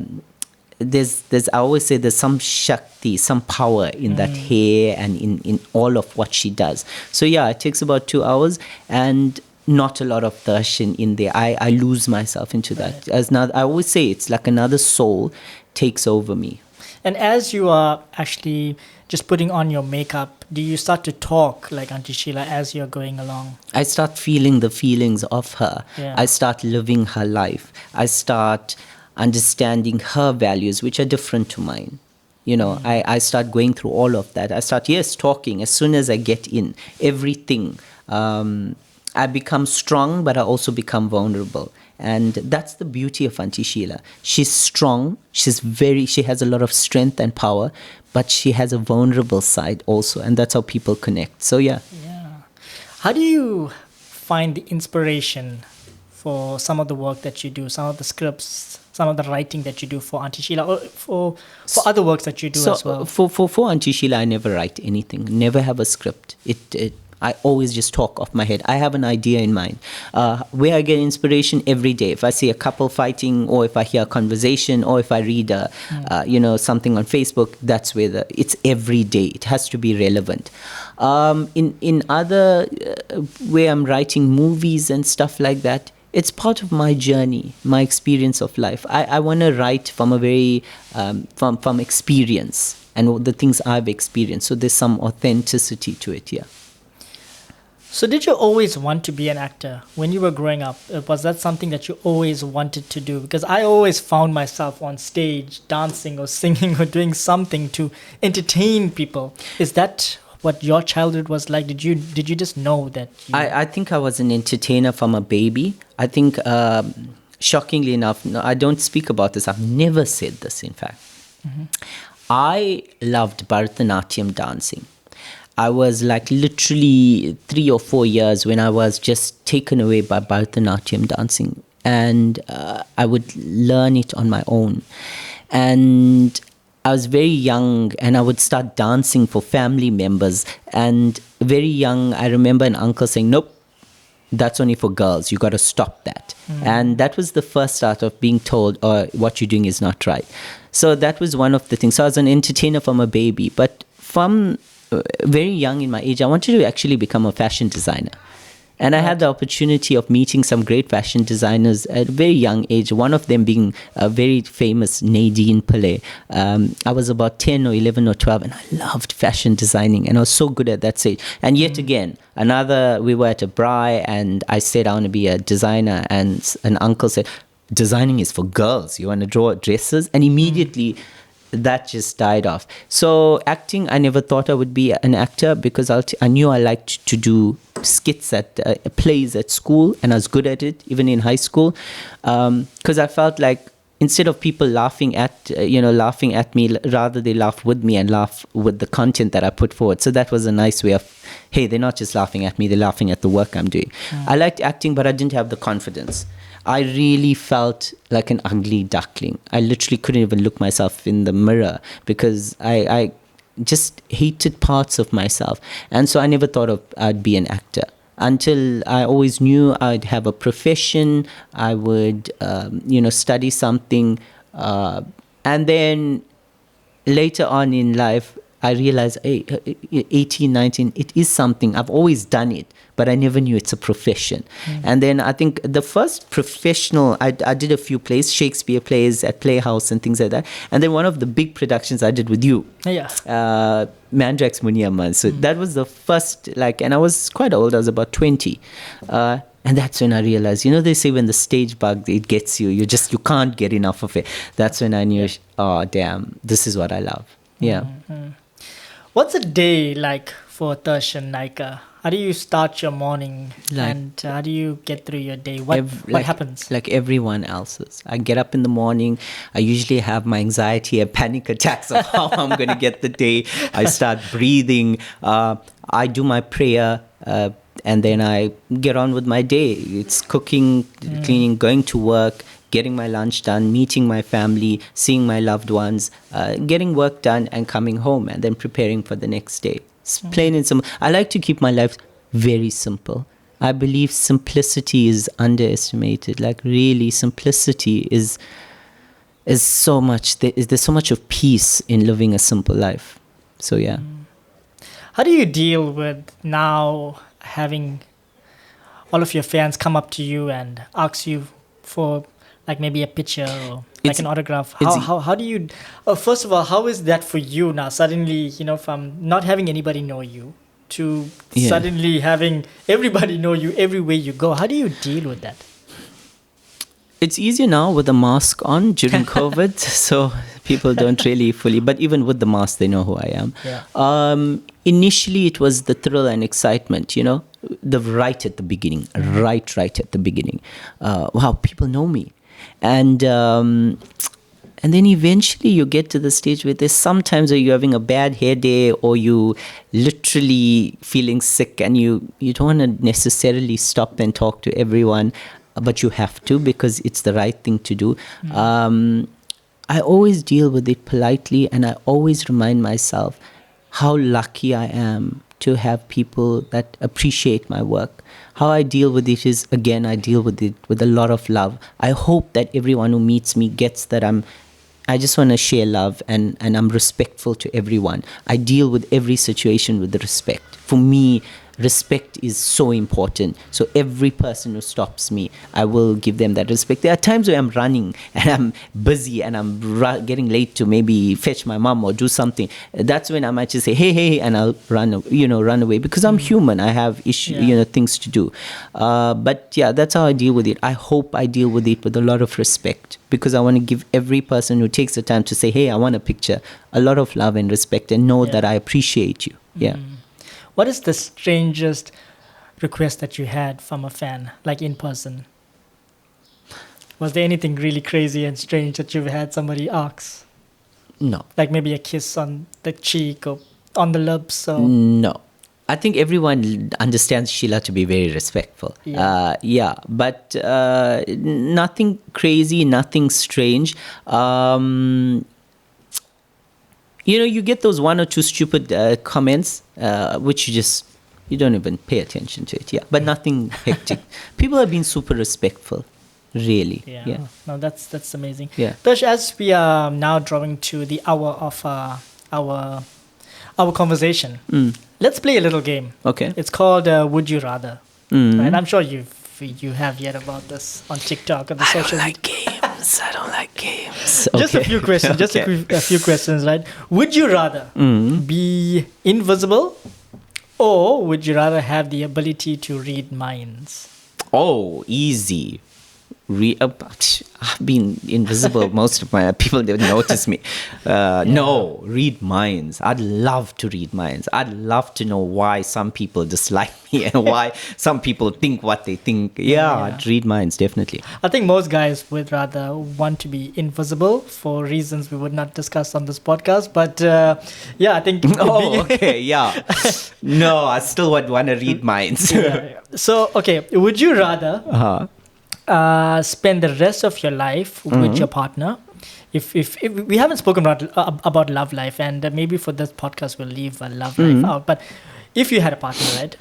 [SPEAKER 2] always say there's some shakti, some power in that hair and in all of what she does. So yeah, it takes about 2 hours, and not a lot of Theshan in there. I lose myself into that. I always say it's like another soul takes over me.
[SPEAKER 1] And as you are actually just putting on your makeup, do you start to talk like Auntie Sheila as you're going along?
[SPEAKER 2] I start feeling the feelings of her.
[SPEAKER 1] Yeah.
[SPEAKER 2] I start living her life. I start understanding her values, which are different to mine. I start going through all of that. I start, talking. As soon as I get in, everything, I become strong, but I also become vulnerable. And that's the beauty of Auntie Sheila. She's strong. She has a lot of strength and power, but she has a vulnerable side also. And that's how people connect. So, yeah.
[SPEAKER 1] How do you find the inspiration for some of the work that you do, some of the scripts, some of the writing that you do for Auntie Sheila, or for other works that you do as well?
[SPEAKER 2] For Auntie Sheila, I never write anything, never have a script. I always just talk off my head. I have an idea in mind. Where I get inspiration every day. If I see a couple fighting, or if I hear a conversation, or if I read something on Facebook, that's where it's every day. It has to be relevant. In other where I'm writing movies and stuff like that, it's part of my journey, my experience of life. I want to write from a very from experience and the things I've experienced. So there's some authenticity to it. Yeah.
[SPEAKER 1] So did you always want to be an actor when you were growing up? Was that something that you always wanted to do? Because I always found myself on stage dancing or singing or doing something to entertain people. Is that what your childhood was like? Did you just know that?
[SPEAKER 2] I think I was an entertainer from a baby. I think, shockingly enough, no, I don't speak about this. I've never said this, in fact. Mm-hmm. I loved Bharatanatyam dancing. I was like literally 3 or 4 years when I was just taken away by Bharatanatyam dancing. And I would learn it on my own. And I was very young, and I would start dancing for family members. And very young, I remember an uncle saying, nope, that's only for girls. You got to stop that. And that was the first start of being told, oh, what you're doing is not right. So that was one of the things. So I was an entertainer from a baby. But from very young in my age, I wanted to actually become a fashion designer. And I had the opportunity of meeting some great fashion designers at a very young age, one of them being a very famous Nadine Pillay. I was about 10 or 11 or 12, and I loved fashion designing, and I was so good at that stage. And yet again, we were at a braai, and I said I want to be a designer, and an uncle said, designing is for girls. You want to draw dresses? And immediately that just died off. So acting, I never thought I would be an actor, because I knew I liked to do skits at plays at school, and I was good at it even in high school, because I felt like instead of people laughing at me, rather they laugh with me and laugh with the content that I put forward. So that was a nice way of, hey, they're not just laughing at me, they're laughing at the work I'm doing. I liked acting, but I didn't have the confidence. I really felt like an ugly duckling. I literally couldn't even look myself in the mirror because I just hated parts of myself. And so I never thought I'd be an actor until I always knew I'd have a profession. I would, study something. And then later on in life, I realized, hey, 18, 19, it is something. I've always done it, but I never knew it's a profession. And then I think the first professional, I did a few plays, Shakespeare plays at Playhouse and things like that. And then one of the big productions I did with you, Mandrax Muniyamman. So that was the first, and I was quite old, I was about 20. And that's when I realized, they say when the stage bug, it gets you, you can't get enough of it. That's when I knew, oh, damn, this is what I love. Yeah.
[SPEAKER 1] What's a day like for Theshen Naicker? How do you start your morning and how do you get through your day? What happens? Like
[SPEAKER 2] everyone else's. I get up in the morning. I usually have my anxiety and panic attacks of how I'm going to get the day. I start breathing. I do my prayer and then I get on with my day. It's cooking, cleaning, going to work, getting my lunch done, meeting my family, seeing my loved ones, getting work done and coming home and then preparing for the next day. It's plain and simple. I like to keep my life very simple. I believe simplicity is underestimated. Like really, simplicity is so much. There's so much of peace in living a simple life. So yeah.
[SPEAKER 1] How do you deal with now having all of your fans come up to you and ask you for like maybe a picture or like an autograph? How do you, first of all, how is that for you now? Suddenly, from not having anybody know you to suddenly having everybody know you everywhere you go. How do you deal with that?
[SPEAKER 2] It's easier now with a mask on during COVID, so people don't really fully, but even with the mask, they know who I am.
[SPEAKER 1] Yeah.
[SPEAKER 2] Initially, it was the thrill and excitement, right at the beginning, right at the beginning. Wow, people know me. And then eventually you get to the stage where there's sometimes where you're having a bad hair day or you literally feeling sick and you don't want to necessarily stop and talk to everyone, but you have to because it's the right thing to do. I always deal with it politely and I always remind myself how lucky I am to have people that appreciate my work. How I deal with it is, again, I deal with it with a lot of love. I hope that everyone who meets me gets that I just want to share love and I'm respectful to everyone. I deal with every situation with respect. For me, respect is so important. So every person who stops me, I will give them that respect. There are times where I'm running and I'm busy and I'm getting late to maybe fetch my mom or do something. That's when I might just say, hey, and I'll run away because I'm human. I have things to do. But yeah, that's how I deal with it. I hope I deal with it with a lot of respect because I want to give every person who takes the time to say, hey, I want a picture, a lot of love and respect and know that I appreciate you. Yeah.
[SPEAKER 1] What is the strangest request that you had from a fan, like in person? Was there anything really crazy and strange that you've had somebody ask?
[SPEAKER 2] No.
[SPEAKER 1] Like maybe a kiss on the cheek or on the lips? Or...
[SPEAKER 2] No. I think everyone understands Sheila to be very respectful. But nothing crazy, nothing strange. You get those one or two stupid comments, which you don't even pay attention to it. Yeah, but nothing hectic. People have been super respectful, really. Yeah.
[SPEAKER 1] No, that's amazing.
[SPEAKER 2] Yeah.
[SPEAKER 1] Tosh, as we are now drawing to the hour of our conversation, let's play a little game.
[SPEAKER 2] Okay.
[SPEAKER 1] It's called Would You Rather. Right? I'm sure you have heard about this on TikTok or the social media.
[SPEAKER 2] I don't like games.
[SPEAKER 1] Just a few questions. Just a few questions, right? Would you rather be invisible, or would you rather have the ability to read minds?
[SPEAKER 2] Oh, easy. I've been invisible most of my people don't notice me. No, read minds. I'd love to read minds. I'd love to know why some people dislike me and why some people think what they think. I'd read minds, definitely.
[SPEAKER 1] I think most guys would rather want to be invisible for reasons we would not discuss on this podcast. But I think.
[SPEAKER 2] No, I still would want to read minds.
[SPEAKER 1] So, okay, would you rather spend the rest of your life with your partner? If we haven't spoken about love life, and maybe for this podcast we'll leave love life out, but if you had a partner, right,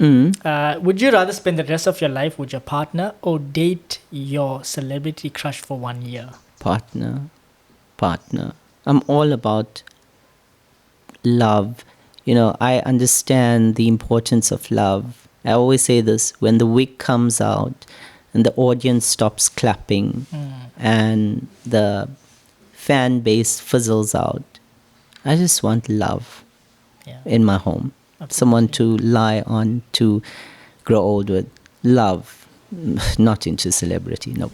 [SPEAKER 1] would you rather spend the rest of your life with your partner or date your celebrity crush for 1 year?
[SPEAKER 2] Partner. I'm all about love. I understand the importance of love. I always say this: when the wig comes out and the audience stops clapping and the fan base fizzles out, I just want love in my home. Absolutely. Someone to lie on, to grow old with. Love, not into celebrity, no.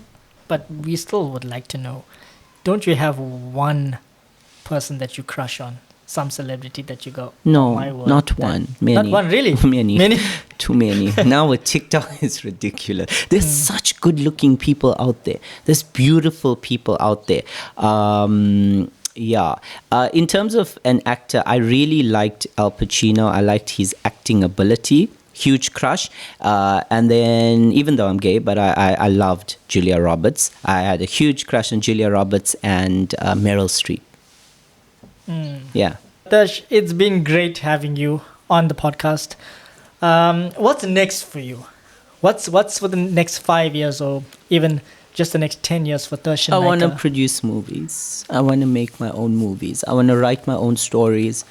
[SPEAKER 1] But we still would like to know, don't you have one person that you crush on? Some celebrity that you go,
[SPEAKER 2] no,
[SPEAKER 1] my word,
[SPEAKER 2] not one. Many.
[SPEAKER 1] Not one, really?
[SPEAKER 2] Many. Too many. Now with TikTok, it's ridiculous. There's such good-looking people out there. There's beautiful people out there. In terms of an actor, I really liked Al Pacino. I liked his acting ability. Huge crush. And then, even though I'm gay, but I loved Julia Roberts. I had a huge crush on Julia Roberts and Meryl Streep. Yeah.
[SPEAKER 1] Thesh, it's been great having you on the podcast. What's next for you? What's for the next 5 years or even just the next 10 years for Theshen Naicker?
[SPEAKER 2] I want to produce movies. I want to make my own movies. I want to write my own stories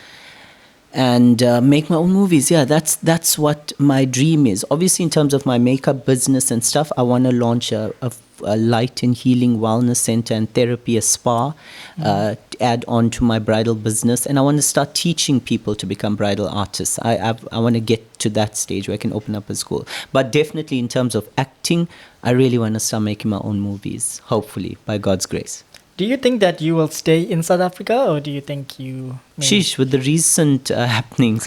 [SPEAKER 2] and make my own movies. Yeah, that's what my dream is. Obviously, in terms of my makeup business and stuff, I want to launch a light and healing wellness center and therapy, a spa, to add on to my bridal business. And I want to start teaching people to become bridal artists. I want to get to that stage where I can open up a school. But definitely in terms of acting, I really want to start making my own movies, hopefully, by God's grace.
[SPEAKER 1] Do you think that you will stay in South Africa, or do you think you...
[SPEAKER 2] Sheesh, with the recent happenings,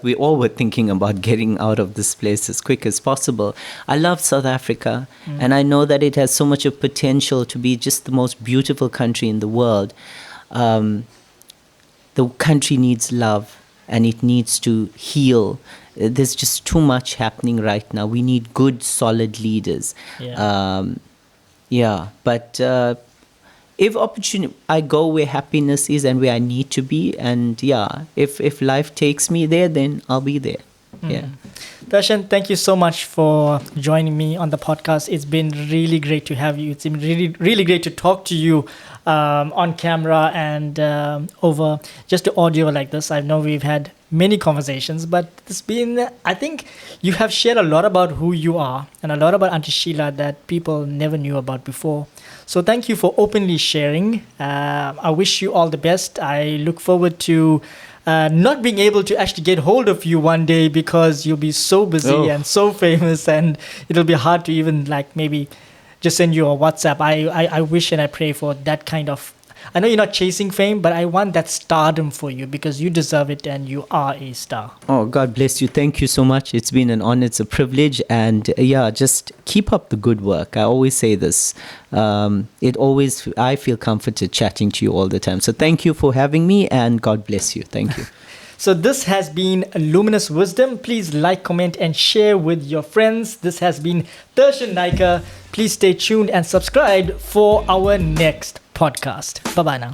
[SPEAKER 2] we all were thinking about getting out of this place as quick as possible. I love South Africa, and I know that it has so much of potential to be just the most beautiful country in the world. The country needs love, and it needs to heal. There's just too much happening right now. We need good, solid leaders. But... if opportunity, I go where happiness is and where I need to be, and if life takes me there, then I'll be there.
[SPEAKER 1] Theshan, thank you so much for joining me on the podcast. It's been really great to have you. It's been really great to talk to you on camera and over just the audio like this. I know we've had many conversations, but it's been, I think you have shared a lot about who you are and a lot about Auntie Sheila that people never knew about before. So thank you for openly sharing. I wish you all the best. I look forward to not being able to actually get hold of you one day because you'll be so busy and so famous, and it'll be hard to even maybe just send you a WhatsApp. I wish and I pray for that kind of... I know you're not chasing fame, but I want that stardom for you because you deserve it and you are a star. Oh,
[SPEAKER 2] God bless you. Thank you so much. It's been an honor. It's a privilege. And just keep up the good work. I always say this. I feel comforted chatting to you all the time. So thank you for having me, and God bless you. Thank you.
[SPEAKER 1] So this has been Luminous Wisdom. Please like, comment, and share with your friends. This has been Theshen Naicker. Please stay tuned and subscribe for our next podcast. Bye-bye now.